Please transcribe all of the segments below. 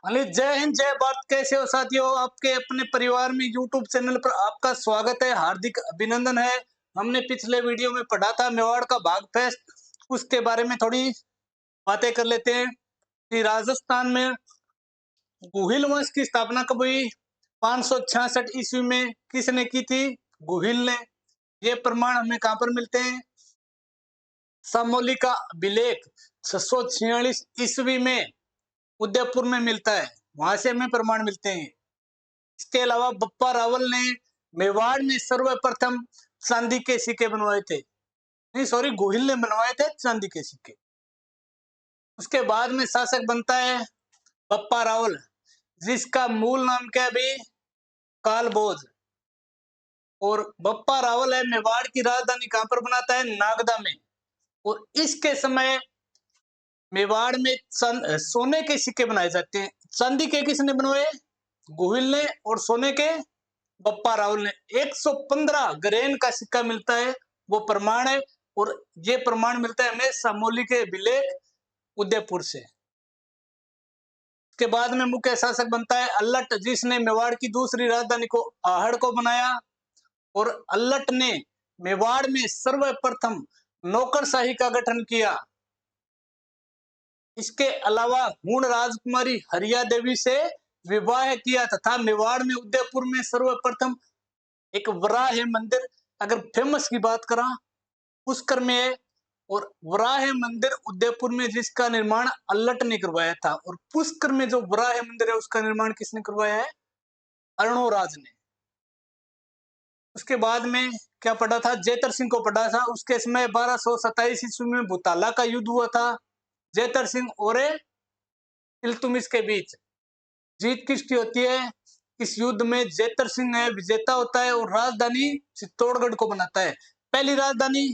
अनिल, जय हिंद जय भारत। कैसे हो साथियों? आपके अपने परिवार में यूट्यूब चैनल पर आपका स्वागत है, हार्दिक अभिनंदन है। हमने पिछले वीडियो में पढ़ा था मेवाड़ का बाघ फेस्ट, उसके बारे में थोड़ी बातें कर लेते हैं कि राजस्थान में गुहिल वंश की स्थापना कब हुई? 566 ईस्वी में। किसने की थी? गुहिल ने। ये प्रमाण हमें कहाँ पर मिलते हैं? समोली का अभिलेख 646 ईस्वी में उदयपुर में मिलता है, वहां से हमें प्रमाण मिलते हैं। इसके अलावा बप्पा रावल ने मेवाड़ में सर्वप्रथम चांदी के सिक्के बनवाए थे। नहीं सॉरी, गोहिल ने बनवाए थे चांदी के सिक्के। उसके बाद में शासक बनता है बप्पा रावल, जिसका मूल नाम क्या है भाई? कालभोज। और बप्पा रावल है मेवाड़ की राजधानी कहां पर बनाता है? नागदा में। और इसके समय मेवाड़ में सोने के सिक्के बनाए जाते हैं। चांदी के किसने बनवाए? गोहिल ने। और सोने के बप्पा रावल ने। 115 ग्रेन का सिक्का मिलता है, वो प्रमाण है। और ये प्रमाण मिलता है हमें सामोली के अभिलेख उदयपुर से। के बाद में मुख्य शासक बनता है अल्लट, जिसने मेवाड़ की दूसरी राजधानी को आहड़ को बनाया। और अल्लट ने मेवाड़ में सर्वप्रथम नौकरशाही का गठन किया। इसके अलावा हूण राजकुमारी हरिया देवी से विवाह किया तथा मेवाड़ में उदयपुर में सर्वप्रथम एक वराह मंदिर, अगर फेमस की बात करा, पुष्कर में है। और वराह मंदिर उदयपुर में जिसका निर्माण अल्लट ने करवाया था। और पुष्कर में जो वराह मंदिर है उसका निर्माण किसने करवाया है? अरुणोराज ने। उसके बाद में क्या पढ़ा था? जेतर सिंह को पढ़ा था। उसके समय 1227 ईस्वी में भूताला का युद्ध हुआ था, जेतर सिंह और इल्तुमिश के बीच। जीत किसकी होती है? इस युद्ध में जेतर सिंह है विजेता होता है और राजधानी चित्तौड़गढ़ को बनाता है। पहली राजधानी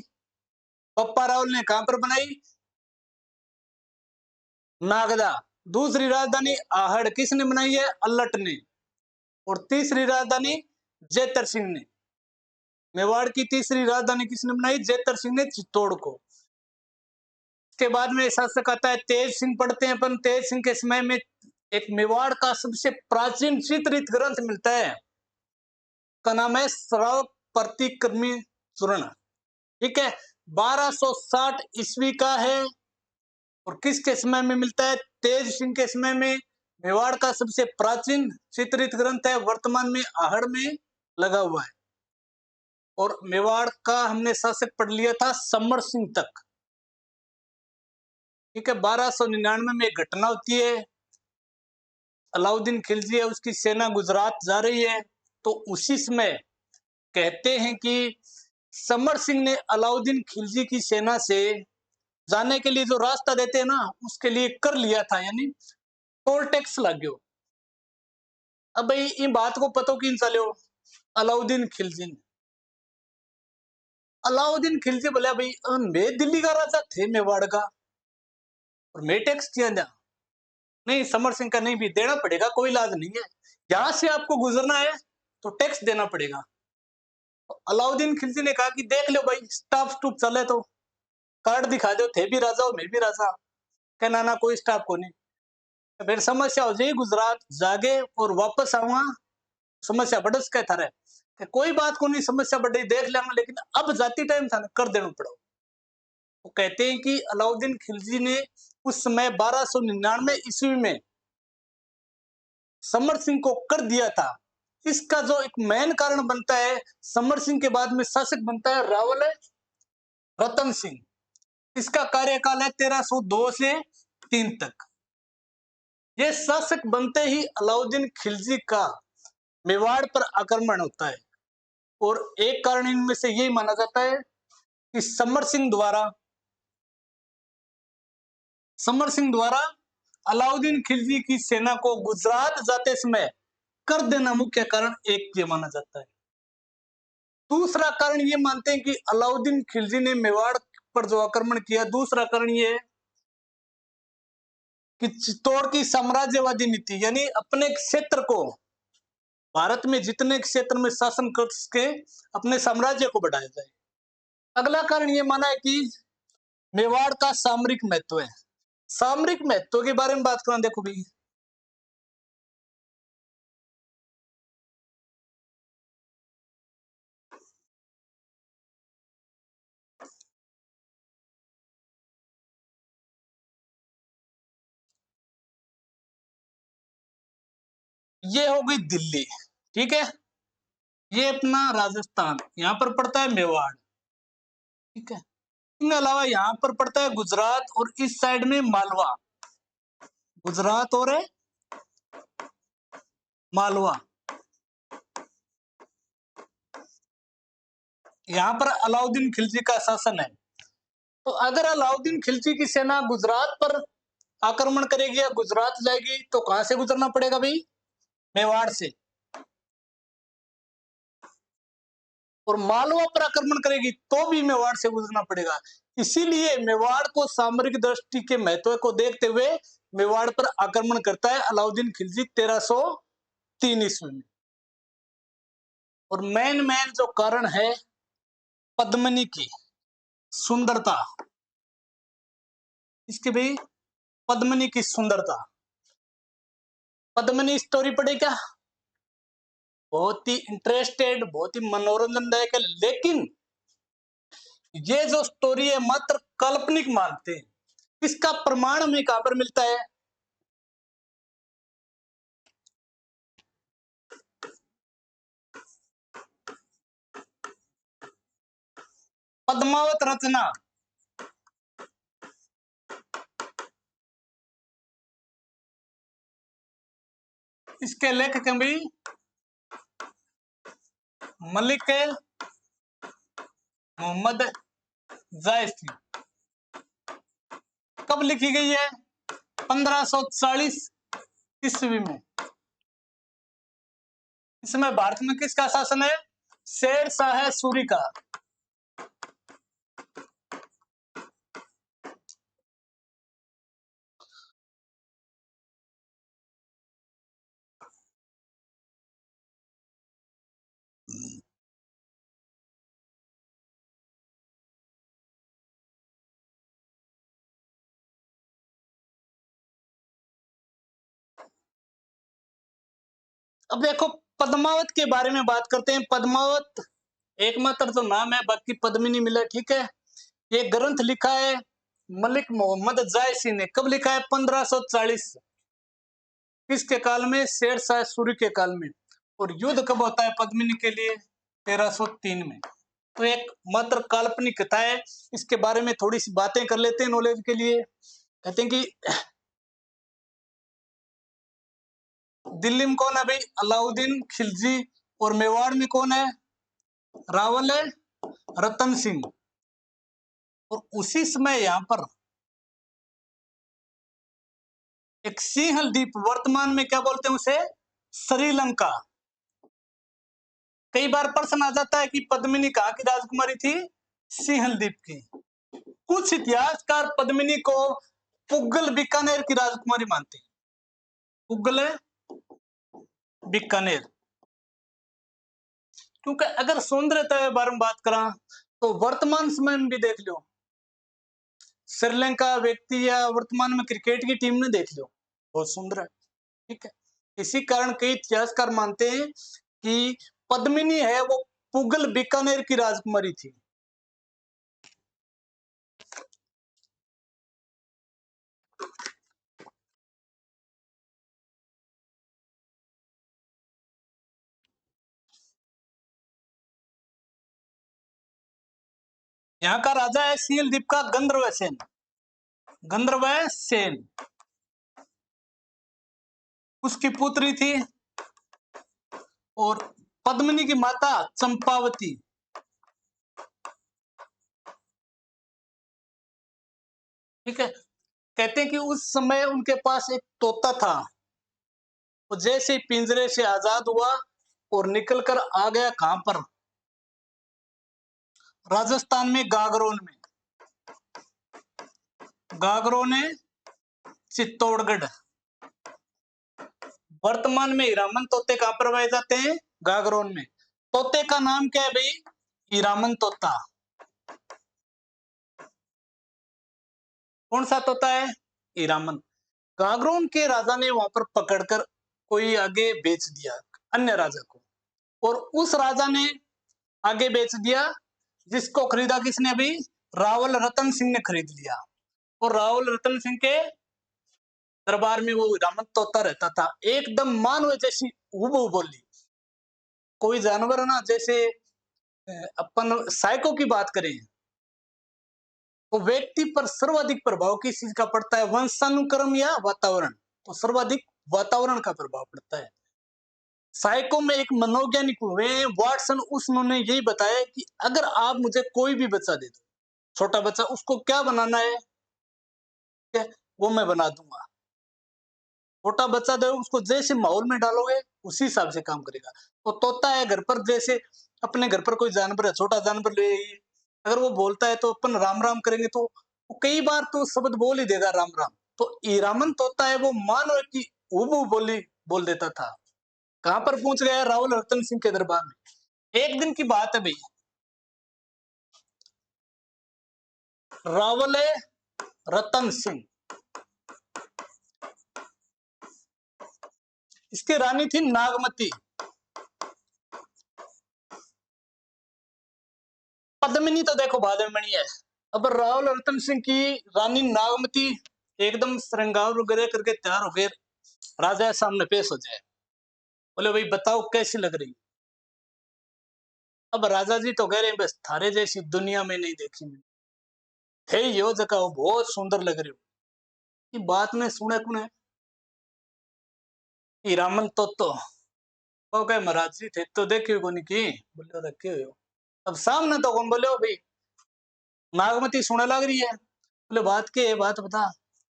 बप्पा रावल ने कहां पर बनाई? नागदा। दूसरी राजधानी आहड़ किसने बनाई है? अल्लट ने। और तीसरी राजधानी जेतर सिंह ने। मेवाड़ की तीसरी राजधानी किसने बनाई? जेतर सिंह ने चित्तौड़ को। इसके बाद में शासक आता है तेज सिंह। पढ़ते हैं अपन। तेज सिंह के समय में एक मेवाड़ का सबसे प्राचीन चित्रित ग्रंथ मिलता है, का नाम है श्राव प्रतिक्रमी चूर्ण। ठीक है, 1260 ईस्वी का है। और किसके समय में मिलता है? तेज सिंह के समय में। मेवाड़ का सबसे प्राचीन चित्रित ग्रंथ है, वर्तमान में आहड़ में लगा हुआ है। और मेवाड़ का हमने शासक पढ़ लिया था समर सिंह तक। ठीक है, 1299 में एक घटना होती है, अलाउद्दीन खिलजी है उसकी सेना गुजरात जा रही है। तो उसी समय कहते हैं कि समर सिंह ने अलाउद्दीन खिलजी की सेना से जाने के लिए जो रास्ता देते हैं ना, उसके लिए कर लिया था, यानी टोल टैक्स लग गयो। अब भाई इन बात को पतो किन चलो? अलाउद्दीन खिलजी ने। अलाउद्दीन खिलजी बोला भाई मैं दिल्ली का राजा थे मेवाड़ का, और मैं टैक्स दिया था। नहीं, समर सिंह का नहीं, भी देना पड़ेगा, कोई इलाज नहीं है, यहां से आपको गुजरना है तो टैक्स देना पड़ेगा। तो अलाउद्दीन खिलजी ने कहा कि देख लो भाई, स्टाफ स्टूप चले तो कार्ड दिखा दो, थे भी राजा हो मैं भी राजा। कहना ना कोई स्टाफ को नहीं। फिर समस्या हो जाए, गुजरात जागे और वापस आऊंगा, समस्या बढ़स के थारे। कोई बात को नहीं, समस्या बढ़ी देख लेंगे, लेकिन अब जाती टाइम था ना, कर देना पड़ो। वो कहते हैं कि अलाउद्दीन खिलजी ने उस समय 1299 ईस्वी में समर सिंह को कर दिया था। इसका जो एक मेन कारण बनता है, समर सिंह के बाद में शासक बनता है रावल रतन सिंह। इसका कार्यकाल है 1302 से 3 तक। ये शासक बनते ही अलाउद्दीन खिलजी का मेवाड़ पर आक्रमण होता है। और एक कारण इनमें से यही माना जाता है कि समर सिंह द्वारा अलाउद्दीन खिलजी की सेना को गुजरात जाते समय कर देना मुख्य कारण एक ये माना जाता है। दूसरा कारण ये मानते हैं कि अलाउद्दीन खिलजी ने मेवाड़ पर जो आक्रमण किया, दूसरा कारण ये है कि चित्तौड़ की साम्राज्यवादी नीति, यानी अपने क्षेत्र को, भारत में जितने क्षेत्र में शासन कर सके अपने साम्राज्य को बढ़ाया जाए। अगला कारण ये माना है कि मेवाड़ का सामरिक महत्व है। सामरिक महत्व के बारे में बात करें, देखो भाई ये हो गई दिल्ली, ठीक है। ये अपना राजस्थान, यहाँ पर पड़ता है मेवाड़, ठीक है। इसके अलावा यहाँ पर पड़ता है गुजरात और इस साइड में मालवा, गुजरात और मालवा। यहाँ पर अलाउद्दीन खिलजी का शासन है। तो अगर अलाउद्दीन खिलजी की सेना गुजरात पर आक्रमण करेगी या गुजरात जाएगी तो कहां से गुजरना पड़ेगा भाई? मेवाड़ से। और मालवा पर आक्रमण करेगी तो भी मेवाड़ से गुजरना पड़ेगा। इसीलिए मेवाड़ को सामरिक दृष्टि के महत्व को देखते हुए मेवाड़ पर आक्रमण करता है अलाउद्दीन खिलजी 1303 ईस्वी में। और मेन जो कारण है पद्मिनी की सुंदरता, इसके भाई पद्मिनी की सुंदरता। पद्मिनी स्टोरी पढ़े क्या? बहुत ही इंटरेस्टेड, बहुत ही मनोरंजनदायक है, लेकिन ये जो स्टोरी है मात्र काल्पनिक मानते हैं। इसका प्रमाण हमें कहां पर मिलता है? पद्मावत रचना, इसके लेखक हैं भाई मलिक मोहम्मद जायसी। कब लिखी गई है? 1540 ईस्वी में। इसमें भारत में किसका शासन है? शेर शाह सूरी का। अब देखो पद्मावत के बारे में बात करते हैं। पद्मावत एकमात्र तो नाम है, बाकी पद्मिनी मिला, ठीक है। ये ग्रंथ लिखा है मलिक मोहम्मद जायसी ने। कब लिखा है? 1540। किसके काल में? शेर शाह सूरी के काल में। और युद्ध कब होता है पद्मिनी के लिए? 1303 में। तो एक मात्र काल्पनिक कथा है। इसके बारे में थोड़ी सी बातें कर लेते हैं नॉलेज के लिए। कहते हैं कि दिल्ली में कौन है भाई? अलाउद्दीन खिलजी। और मेवाड़ में कौन है? रावल है रतन सिंह। और उसी समय यहां पर एक सिंहल द्वीप, वर्तमान में क्या बोलते हैं उसे? श्रीलंका। कई बार प्रश्न आ जाता है कि पद्मिनी कहाँ की राजकुमारी थी? सिंहल द्वीप की। कुछ इतिहासकार पद्मिनी को पुग्गल बीकानेर की राजकुमारी मानते हैं। पुग्गल बीकानेर। क्योंकि अगर सौंदर्यता के बारे में बात करा तो वर्तमान समय में भी देख लो, श्रीलंका व्यक्ति या वर्तमान में क्रिकेट की टीम ने देख लो, बहुत सुंदर है, ठीक है। इसी कारण कई इतिहासकार मानते हैं कि पद्मिनी है वो पुग्गल बीकानेर की राजकुमारी थी। यहाँ का राजा है सिंहल द्वीप का गंधर्व सेन। गंधर्व सेन उसकी पुत्री थी। और पद्मिनी की माता चंपावती। ठीक है। कहते हैं कि उस समय उनके पास एक तोता था। वो जैसे ही पिंजरे से आजाद हुआ और निकलकर आ गया कहां पर? राजस्थान में गागरोन में। गागरोन है चित्तौड़गढ़। वर्तमान में हीरामन तोते कहां पर पाए जाते हैं? गागरोन में। तोते का नाम क्या है भाई? हीरामन तोता। कौन सा तोता है? हीरामन। गागरोन के राजा ने वहां पर पकड़कर कोई आगे बेच दिया अन्य राजा को, और उस राजा ने आगे बेच दिया। जिसको खरीदा किसने? अभी रावल रतन सिंह ने खरीद लिया। और रावल रतन सिंह के दरबार में वो रामन तोता रहता था, एकदम मानव जैसी हूबहू बोली। कोई जानवर है ना, जैसे अपन साइको की बात करें, तो व्यक्ति पर सर्वाधिक प्रभाव किस चीज का पड़ता है, वंशानुक्रम या वातावरण? तो सर्वाधिक वातावरण का प्रभाव पड़ता है। साइको में एक मनोवैज्ञानिक हुए वाटसन, उन्होंने यही बताया कि अगर आप मुझे कोई भी बच्चा दे दो, छोटा बच्चा, उसको क्या बनाना है, क्या वो मैं बना दूंगा। छोटा बच्चा दो, उसको जैसे माहौल में डालोगे उसी हिसाब से काम करेगा। तो तोता है घर पर, जैसे अपने घर पर कोई जानवर है, छोटा जानवर ले आइए, अगर वो बोलता है तो अपन राम राम करेंगे, तो वो कई बार तो शब्द बोल ही देगा राम राम। तो ईरामन तोता है वो मानो की हूबहू बोली बोल देता था। कहां पर पहुंच गया? राहुल रतन सिंह के दरबार में। एक दिन की बात है भाई, रावल रतन सिंह, इसकी रानी थी नागमती। पद्मिनी तो देखो बाद में बनी है। अब राहुल रतन सिंह की रानी नागमती एकदम श्रृंगार वगैरह करके तैयार हो गए, राजा के सामने पेश हो जाए। बोले भाई बताओ कैसी लग रही? अब राजा जी तो कह रहे हैं बस थारे जैसी दुनिया में नहीं देखी मैंने, हे यो जगह हो, बहुत सुंदर लग रही हो। ये बात में सुने कुने रामन तो कहे महाराज जी थे तो देखे को नहीं की। बोले रखे हो? अब सामने तो कौन बोले हो भाई? नागमती सुने लग रही है। बोले बात के बात बता।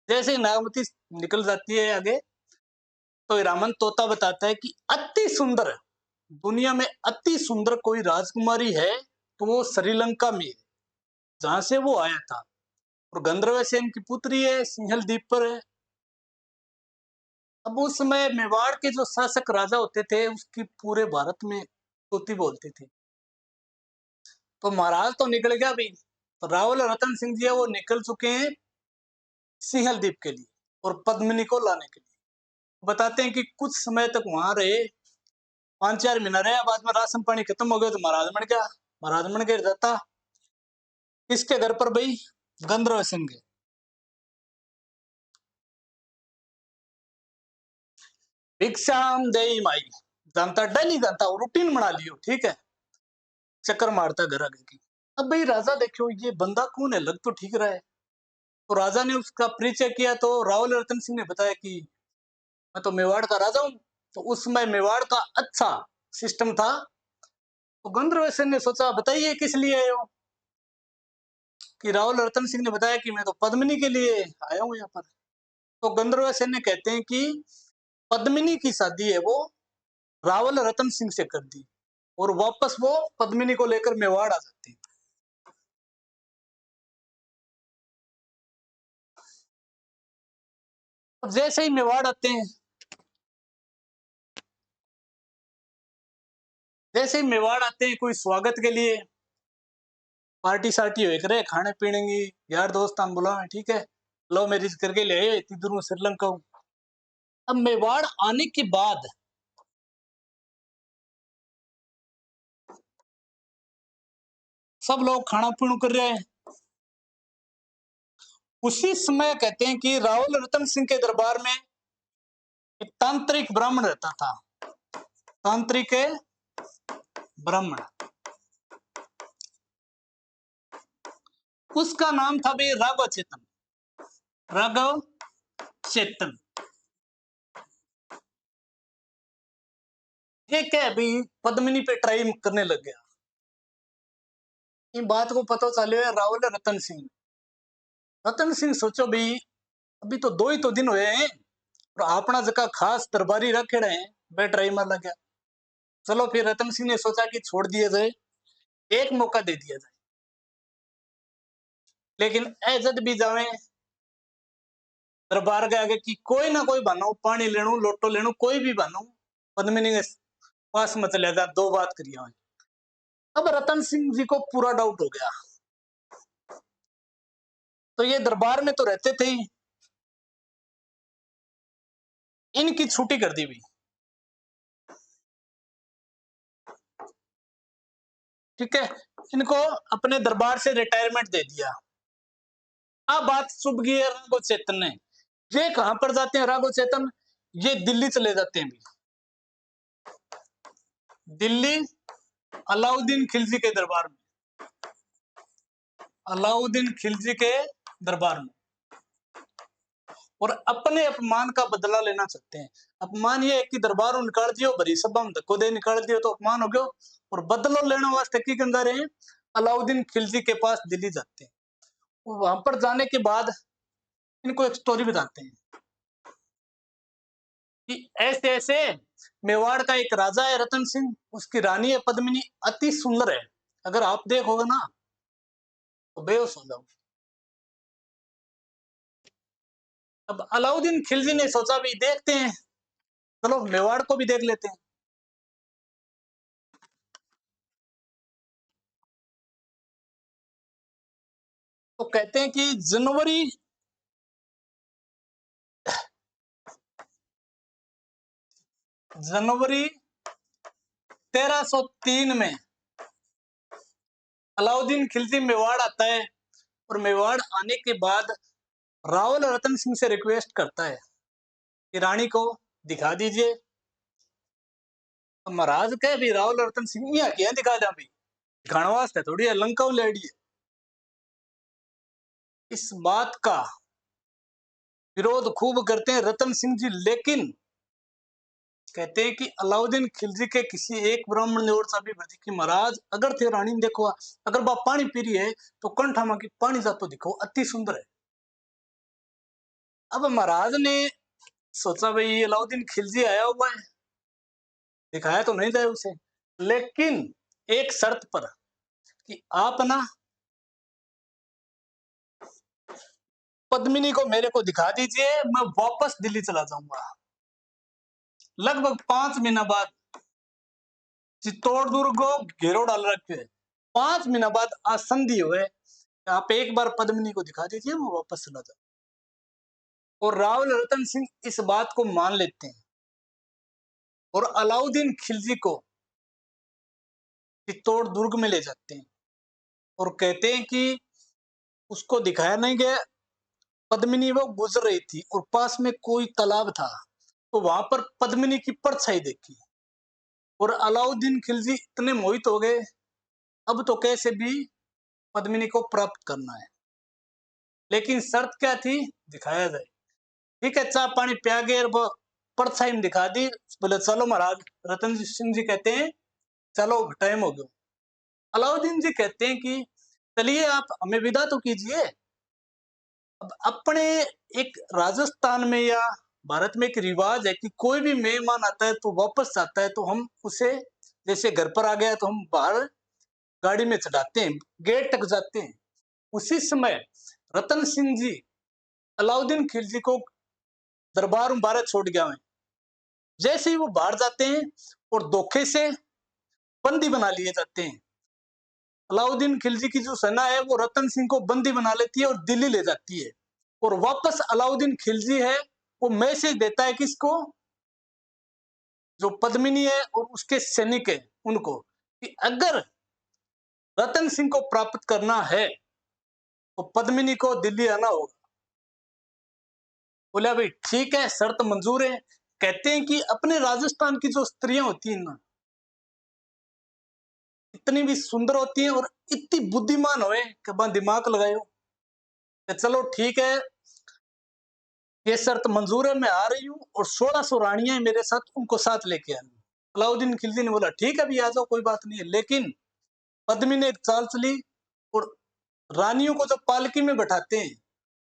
जैसे ही नागमती निकल जाती है आगे, तो रामन तोता बताता है कि अति सुंदर, दुनिया में अति सुंदर कोई राजकुमारी है तो वो श्रीलंका में, जहां से वो आया था, और गंधर्व सेन की पुत्री है, सिंहल द्वीप पर है। अब उस समय मेवाड़ के जो शासक राजा होते थे, उसकी पूरे भारत में तोती बोलती थी। तो महाराज तो निकल गया भी, तो रावल रतन सिंह जी है वो निकल चुके हैं सिंहल द्वीप के लिए और पद्मिनी को लाने के लिए। बताते हैं कि कुछ समय तक वहां रहे, 5-4 महीना रहे, बाद में राशन पानी खत्म हो गया तो महाराज बन गया। महाराज बन गए जाता इसके घर पर भाई गंधर्व सिंह के। भिक्षाम देई माई, जानता डेली जानता, रूटीन बना लियो, ठीक है, चक्कर मारता घर आगे की। अब भाई राजा देखो ये बंदा कौन है, लग तो ठीक रहा है। तो राजा ने उसका परिचय किया, तो रावल रतन सिंह ने बताया कि मैं तो मेवाड़ का राजा हूँ। तो उस समय मेवाड़ का अच्छा सिस्टम था। तो गंधर्व सेन ने सोचा बताइए किस लिए आए हो? कि रावल रतन सिंह ने बताया कि मैं तो पद्मिनी के लिए आया हूँ यहाँ पर। तो गंधर्व सेन ने कहते हैं कि पद्मिनी की शादी है वो रावल रतन सिंह से कर दी, और वापस वो पद्मिनी को लेकर मेवाड़ आ जाती। अब जैसे ही मेवाड़ आते हैं, जैसे ही मेवाड़ आते हैं कोई स्वागत के लिए, पार्टी सार्टी हो करे, खाने पीने की यार दोस्त हम बुलाए, ठीक है, लो मैरिज करके ले आए इतनी दूर श्रीलंका हूँ। अब मेवाड़ आने के बाद सब लोग खाना पीना कर रहे हैं। उसी समय कहते हैं कि रावल रतन सिंह के दरबार में एक तांत्रिक ब्राह्मण रहता था। तांत्रिक ब्राह्मण, उसका नाम था भाई राघव चेतन। राघव चेतन ये क्या है भाई, पद्मिनी पे ट्राई करने लग गया। इन बात को पता चले रावल रतन सिंह। रतन सिंह सोचो भाई अभी तो 2 ही तो दिन हुए हैं और अपना जगह खास दरबारी रखे रहे हैं, वे ट्राई मार लग गया। चलो फिर रतन सिंह ने सोचा कि छोड़ दिया जाए, एक मौका दे दिया जाए। लेकिन जद भी जावे दरबार के आगे की कोई ना कोई बहाना, पानी लेनू लोटो लेनू कोई भी बहाना, पद्मिनी के पास मत ले जा, 2 बात करिए। अब रतन सिंह जी को पूरा डाउट हो गया। तो ये दरबार में तो रहते थे ही, इनकी छुट्टी कर दी भी, ठीक है, इनको अपने दरबार से रिटायरमेंट दे दिया। अब बात चुभ गई है राघव चेतन ने ये कहां पर जाते हैं राघव चेतन? ये दिल्ली चले जाते हैं। दिल्ली अलाउद्दीन खिलजी के दरबार में, अलाउद्दीन खिलजी के दरबार में, और अपने अपमान का बदला लेना चाहते हैं। अपमान ये है कि दरबारों निकाल दियो, भरी सभा में धक्को दे निकाल दियो तो अपमान हो गयो, और बदलो लेने वास्ते की कर रहे हैं, अलाउद्दीन खिलजी के पास दिल्ली जाते हैं। वहां पर जाने के बाद इनको एक स्टोरी बताते हैं कि ऐसे ऐसे मेवाड़ का एक राजा है रतन सिंह, उसकी रानी है पद्मिनी, अति सुंदर है, अगर आप देखोगे ना तो बेहोश हो जाओगे। अब अलाउद्दीन खिलजी ने सोचा भी देखते हैं, चलो मेवाड़ को भी देख लेते हैं। तो कहते हैं कि जनवरी 1303 में अलाउद्दीन खिलजी मेवाड़ आता है, और मेवाड़ आने के बाद रावल रतन सिंह से रिक्वेस्ट करता है कि रानी को दिखा दीजिए। महाराज कहे भी रावल रतन सिंह यहाँ क्या दिखा दे, भी दिखाने वास्ते थोड़ी है, लंका लेडी है। इस बात का विरोध खूब करते हैं रतन सिंह जी, लेकिन कहते हैं कि अलाउद्दीन खिलजी के किसी एक ब्राह्मण ने और चाबी भरी कि महाराज अगर थे रानी देखो, अगर बाप पानी पी रही है तो कंठामा की पानी जातो दिखो, अति सुंदर है। अब महाराज ने सोचा भाई अलाउद्दीन खिलजी आया हुआ है, दिखाया तो नहीं जाए उसे, लेकिन एक शर्त पर कि आप ना पद्मिनी को मेरे को दिखा दीजिए, मैं वापस दिल्ली चला जाऊंगा। लगभग 5 महीना बाद चित्तौड़ दुर्ग को घेरो डाल रखे है, 5 महीना बाद आज संधि हुए, आप एक बार पद्मिनी को दिखा दीजिए, मैं वापस चला जाऊं। और रावल रतन सिंह इस बात को मान लेते हैं और अलाउद्दीन खिलजी को चित्तौड़ दुर्ग में ले जाते हैं और कहते हैं कि उसको दिखाया नहीं गया। पद्मिनी वो गुजर रही थी और पास में कोई तालाब था, तो वहां पर पद्मिनी की परछाई देखी और अलाउद्दीन खिलजी इतने मोहित हो गए, अब तो कैसे भी पद्मिनी को प्राप्त करना है, लेकिन शर्त क्या थी, दिखाया जाए। ठीक है, चाय पानी पिया गए, परछाई में दिखा दी, बोले चलो महाराज। रतन सिंह जी कहते हैं चलो टाइम हो गया। अलाउद्दीन जी कहते हैं कि चलिए आप हमें विदा तो कीजिए। अब अपने एक राजस्थान में या भारत में एक रिवाज है कि कोई भी मेहमान आता है तो वापस जाता है, तो हम उसे जैसे घर पर आ गया तो हम बाहर गाड़ी में चढ़ाते हैं, गेट तक जाते हैं। उसी समय रतन सिंह जी अलाउद्दीन खिलजी को दरबार में बाहर छोड़ गया है। जैसे ही वो बाहर जाते हैं और धोखे से बंदी बना लिए जाते हैं, अलाउद्दीन खिलजी की जो सेना है वो रतन सिंह को बंदी बना लेती है और दिल्ली ले जाती है। और वापस अलाउद्दीन खिलजी है वो मैसेज देता है किसको, जो पद्मिनी है और उसके सैनिक है उनको, कि अगर रतन सिंह को प्राप्त करना है तो पद्मिनी को दिल्ली आना होगा। बोला भाई ठीक है, शर्त मंजूर है। कहते हैं कि अपने राजस्थान की जो स्त्रियां होती हैं ना, इतनी भी सुंदर होती हैं और इतनी बुद्धिमान होए कि बा दिमाग लगायो, चलो ठीक है, ये शर्त मंजूर है, मैं आ रही हूँ और 1600 रानियां मेरे साथ, उनको साथ लेके आनी। अलाउद्दीन खिलजी ने बोला ठीक है भी आ जाओ, कोई बात नहीं है। लेकिन पद्मिनी ने एक चाल चली और रानियों को जो पालकी में बैठाते हैं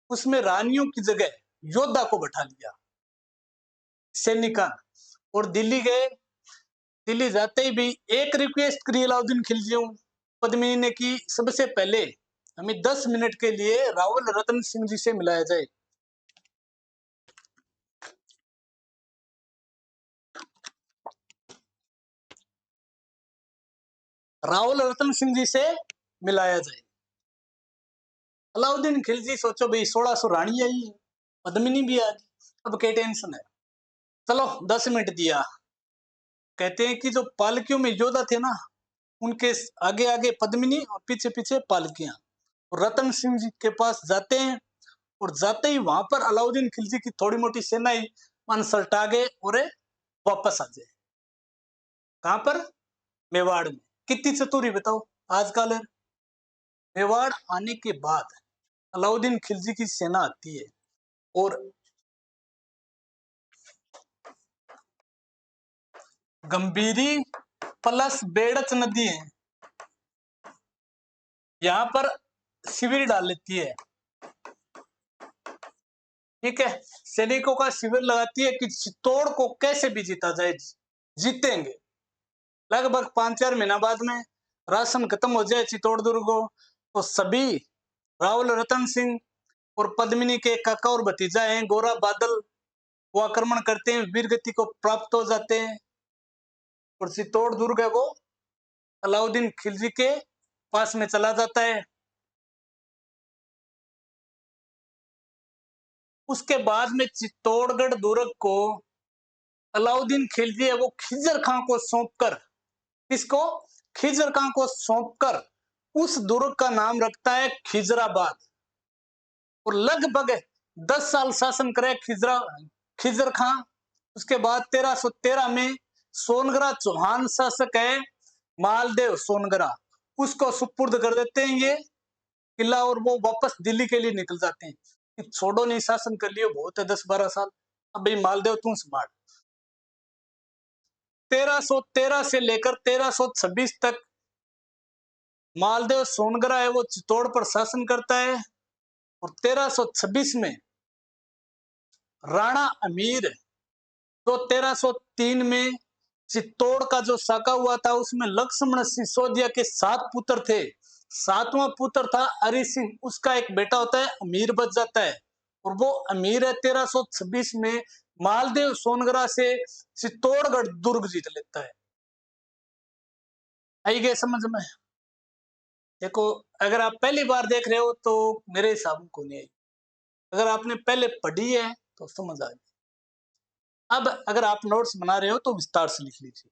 उसमें रानियों की जगह योद्धा को बैठा लिया, सैनिका, और दिल्ली गए। दिल्ली जाते ही भी एक रिक्वेस्ट करी अलाउद्दीन खिलजी पद्मिनी ने की, सबसे पहले हमें 10 मिनट के लिए रावल रतन सिंह जी से मिलाया जाए। रावल रतन सिंह जी से मिलाया जाए। अलाउद्दीन खिलजी सोचो भाई 1600 रानी आई, पद्मिनी भी आ गई, अब क्या टेंशन है, चलो 10 मिनट दिया। कहते हैं कि जो पालकियों में योद्धा थे ना, उनके आगे आगे पद्मिनी और पीछे पीछे पालकियां, और रतन सिंह जी के पास जाते हैं और जाते ही वहां पर अलाउद्दीन खिलजी की थोड़ी मोटी सेना ही मन सल्टा गए और वापस आ जाए। कहां पर? मेवाड़ में। कितनी चतुरी बताओ आजकल। मेवाड़ आने के बाद अलाउद्दीन खिलजी की सेना आती है और गंभीरी प्लस बेड़च नदी है, यहां पर शिविर डाल लेती है। ठीक है, सैनिकों का शिविर लगाती है कि चित्तौड़ को कैसे भी जीता जाए, जीतेंगे। लगभग 5-4 महीना बाद में राशन खत्म हो जाए चित्तौड़ दुर्ग को, तो सभी रावल रतन सिंह और पद्मिनी के काका और भतीजा हैं गोरा बादल, वो आक्रमण करते हैं, वीरगति को प्राप्त हो जाते हैं और चित्तौड़ दुर्ग है वो अलाउद्दीन खिलजी के पास में चला जाता है। उसके बाद में चित्तौड़गढ़ दुर्ग को अलाउद्दीन खिलजी है वो खिजर खां को सौंपकर, किसको? खिजर खां को सौंपकर उस दुर्ग का नाम रखता है खिजराबाद और लगभग 10 साल शासन करे खिजर खां। उसके बाद 1313 में सोनगरा चौहान शासक है मालदेव सोनगरा, उसको सुपुर्द कर देते हैं ये किला और वो वापस दिल्ली के लिए निकल जाते हैं कि छोड़ो नहीं, शासन कर लियो, बहुत है 10-12 साल, अब भाई मालदेव तू संभाल। 1313 से लेकर 1326 तक मालदेव सोनगरा है वो चित्तौड़ पर शासन करता है और 1326 में राणा अमीर तो 1303 में चित्तौड़ का जो साका हुआ था उसमें लक्ष्मण सिसोदिया के 7 पुत्र थे, 7वां पुत्र था हरि सिंह, उसका एक बेटा होता है अमीर बच जाता है और वो अमीर है 1326 में मालदेव सोनगरा से चित्तौड़गढ़ दुर्ग जीत लेता है। आई गए समझ में? देखो, अगर आप पहली बार देख रहे हो तो मेरे हिसाब को नहीं आई, अगर आपने पहले पढ़ी है तो समझ आ गई। अब अगर आप नोट्स बना रहे हो तो विस्तार से लिख लीजिए।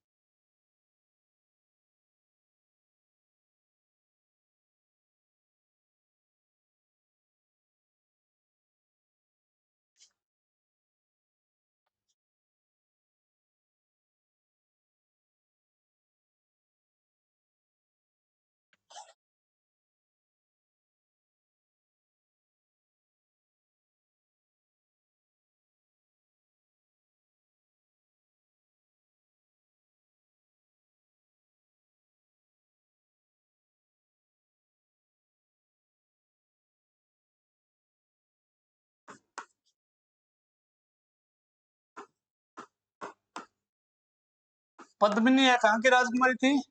पद्मिनी है कहाँ की राजकुमारी थी?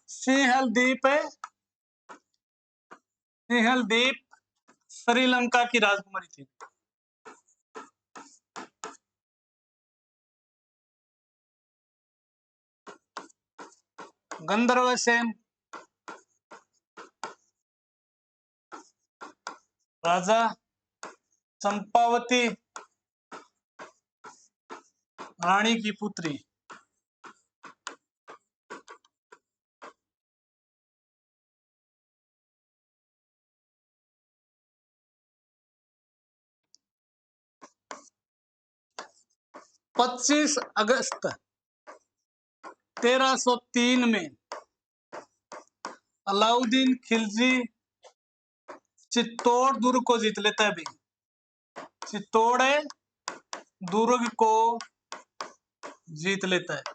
सिंहल द्वीप है, सिंहल द्वीप श्रीलंका की राजकुमारी थी। गंधर्व सेन राजा चंपावती रानी की पुत्री। पच्चीस अगस्त 1303 में अलाउद्दीन खिलजी चित्तौड़ दुर्ग को जीत लेता है भाई, चित्तौड़ दुर्ग को जीत लेता है।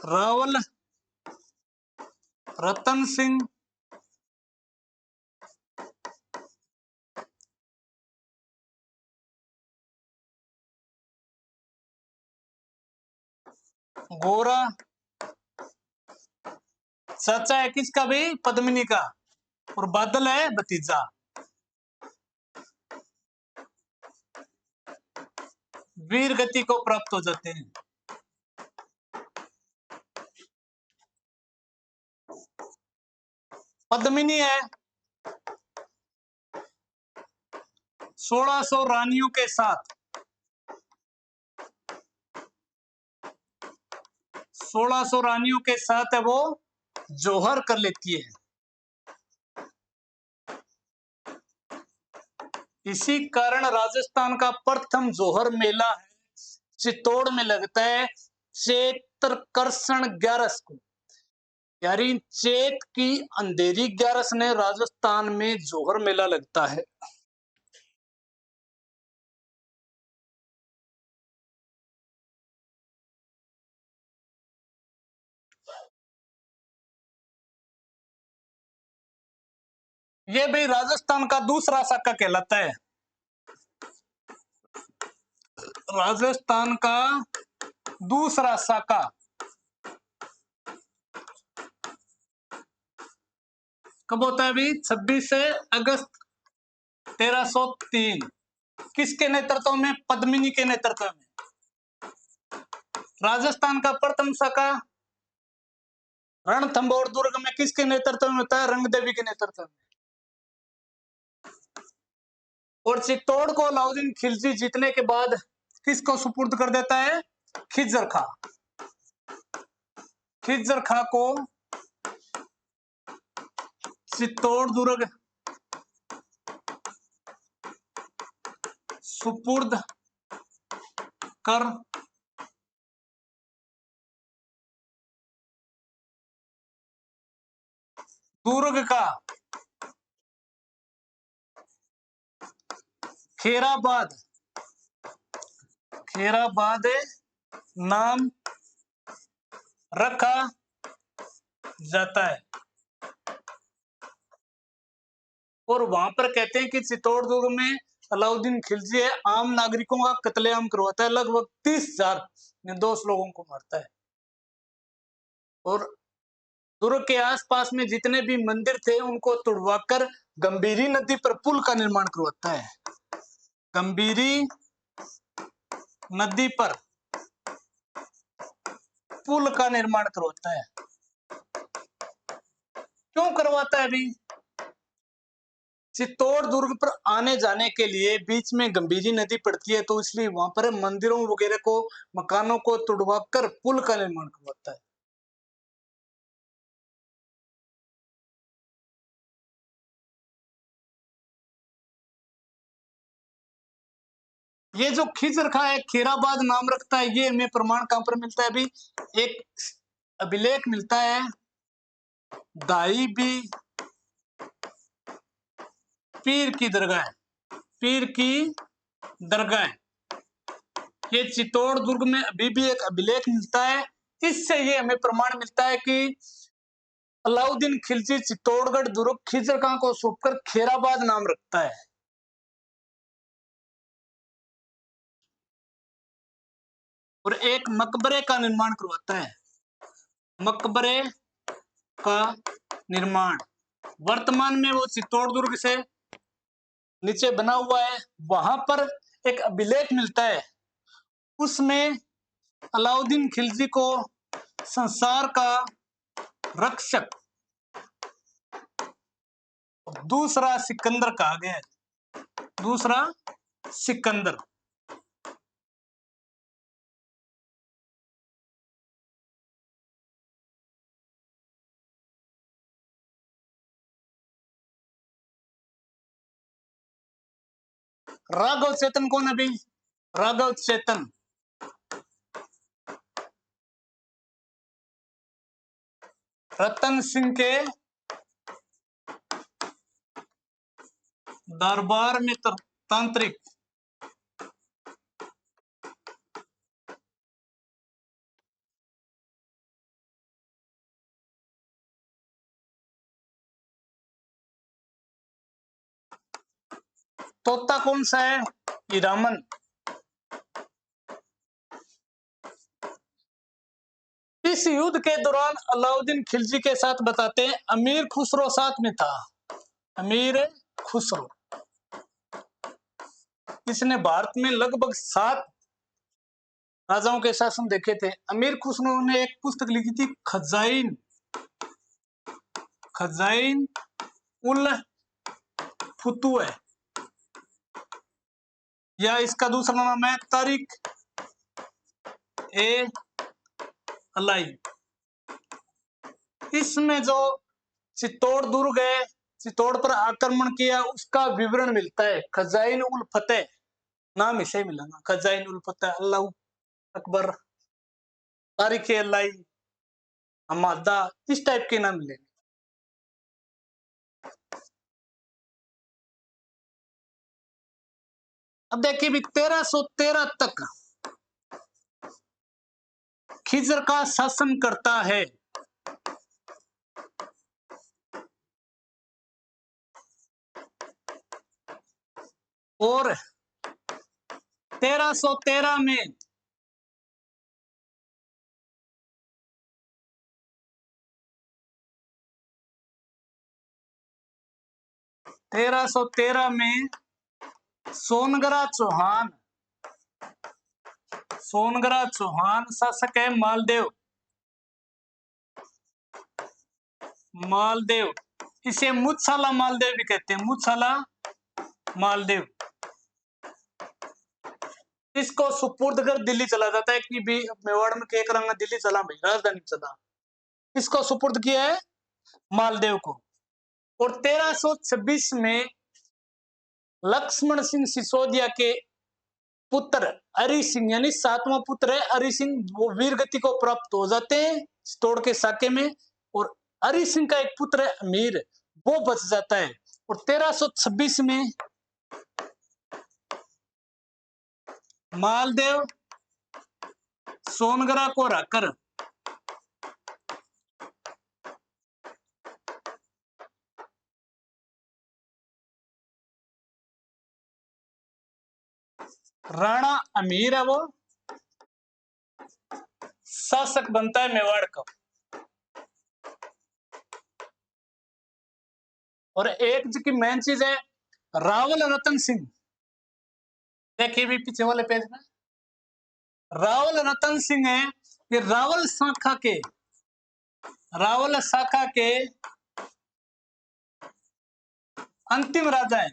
रावल रतन सिंह गोरा चाचा है किसका भाई? पद्मिनी का, और बादल है भतीजा। वीर गति को प्राप्त हो जाते हैं। पद्मिनी है 1600 रानियों के साथ 1600 रानियों के साथ है वो जौहर कर लेती है। इसी कारण राजस्थान का प्रथम जौहर मेला है चित्तौड़ में लगता है चैत्र कर्षण 11 को, यानी चैत की अंधेरी 11 ने राजस्थान में जौहर मेला लगता है। ये भी राजस्थान का दूसरा शाखा कहलाता है। राजस्थान का दूसरा शाखा कब होता है अभी? 26 अगस्त 1303। किसके नेतृत्व में? पद्मिनी के नेतृत्व में। राजस्थान का प्रथम शाखा रणथंभौर दुर्ग में किसके नेतृत्व में होता है? रंगदेवी के नेतृत्व में। और चित्तौड़ को अलाउद्दीन खिलजी जीतने के बाद किसको सुपुर्द कर देता है? खिज्जर खां। खिज्जर खां को चित्तौड़ दुर्ग सुपुर्द कर दुर्ग का खेराबाद नाम रखा जाता है। और वहां पर कहते हैं कि चित्तौड़ दुर्ग में अलाउद्दीन खिलजी आम नागरिकों का कत्लेआम करवाता है, लगभग 30,000 निर्दोष लोगों को मारता है। और दुर्ग के आसपास में जितने भी मंदिर थे उनको तुड़वाकर गंभीरी नदी पर पुल का निर्माण करवाता है। गंभीरी नदी पर पुल का निर्माण करवाता है। क्यों करवाता है? अभी चित्तौड़ दुर्ग पर आने जाने के लिए बीच में गंभीरी नदी पड़ती है, तो इसलिए वहां पर मंदिरों वगैरह को, मकानों को तुड़वाकर पुल का निर्माण करवाता है। ये जो खिज्जर खां है, खीराबाद नाम रखता है, ये हमें प्रमाण कहां पर मिलता है? अभी एक अभिलेख मिलता है दाई बी पीर की दरगाह, पीर की दरगाह। ये चित्तौड़ दुर्ग में अभी भी एक अभिलेख मिलता है। इससे ये हमें प्रमाण मिलता है कि अलाउद्दीन खिलजी चित्तौड़गढ़ दुर्ग खिज्जर खां को सौंपकर खैराबाद नाम रखता है। और एक मकबरे का निर्माण करवाता है। मकबरे का निर्माण वर्तमान में वो चित्तौड़ दुर्ग से नीचे बना हुआ है। वहां पर एक अभिलेख मिलता है, उसमें अलाउद्दीन खिलजी को संसार का रक्षक दूसरा सिकंदर कहा गया है। दूसरा सिकंदर। राघव चेतन कौन? अभी राघव चेतन रतन सिंह के दरबार में तांत्रिक। तोता कौन सा है? हीरामन। इस युद्ध के दौरान अलाउद्दीन खिलजी के साथ बताते हैं अमीर खुसरो साथ में था। अमीर खुसरो, इसने भारत में लगभग 7 राजाओं के शासन देखे थे। अमीर खुसरो ने एक पुस्तक लिखी थी खजाइन उल फुतुह, या इसका दूसरा नाम है तारीख ए अलाई। इसमें जो चित्तौड़ दुर्ग है, चित्तौड़ पर आक्रमण किया, उसका विवरण मिलता है। खजाइन उल फतेह नाम इसे मिलेगा, खजाइन उल फतेह, अल्लाह अकबर, तारीख अल्लाई हमादा, इस टाइप के नाम मिलेंगे। अब देखिए भी 1313 तक खिजर का शासन करता है। और 1313 में 1313 में सोनगरा चौहान शासक है। मालदेव, इसे मुछाला मालदेव भी कहते हैं, मुछाला मालदेव। इसको सुपुर्द कर दिल्ली चला जाता है कि भी मेवाड़ में के करंगा, दिल्ली चला भाई, राजधानी चला। इसको सुपुर्द किया है मालदेव को। और 1326 में लक्ष्मण सिंह सिसोदिया के पुत्र हरि सिंह, यानी 7वां पुत्र है हरि सिंह, वो वीर गति को प्राप्त हो जाते हैं चित्तौड़ के साके में। और हरि सिंह का एक पुत्र है अमीर, वो बच जाता है। और 1326 में मालदेव सोनगरा को हराकर राणा अमीर है, वो शासक बनता है मेवाड़ का। और एक जो की मेन चीज है, रावल रतन सिंह, देखिए भी पीछे वाले पेज में रावल रतन सिंह है। ये रावल शाखा के अंतिम राजा है,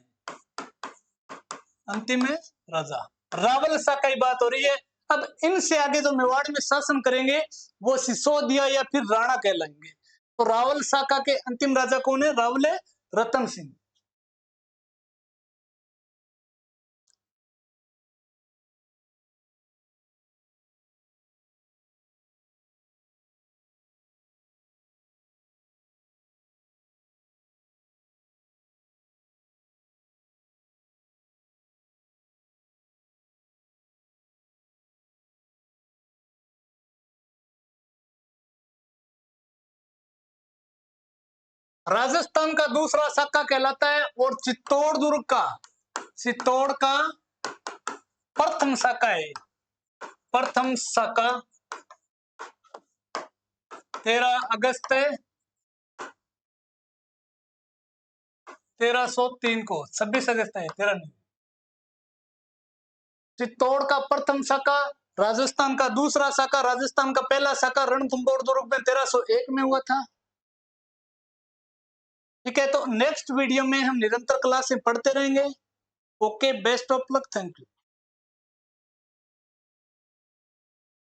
अंतिम राजा रावल शाखा की बात हो रही है। अब इनसे आगे जो मेवाड़ में शासन करेंगे वो सिसोदिया या फिर राणा कहलाएंगे। तो रावल शाखा के अंतिम राजा कौन है? रावल रतन सिंह। राजस्थान का दूसरा शाखा कहलाता है। और चित्तौड़ का प्रथम शाखा है। प्रथम शाखा 13 अगस्त 1303 को, 26 अगस्त है 13 नहीं। चित्तौड़ का प्रथम शाखा, राजस्थान का दूसरा शाखा, राजस्थान का पहला शाखा रणथंभौर दुर्ग में 1301 में हुआ था। ठीक है, तो नेक्स्ट वीडियो में हम निरंतर क्लास में पढ़ते रहेंगे। Okay, best of luck, thank you.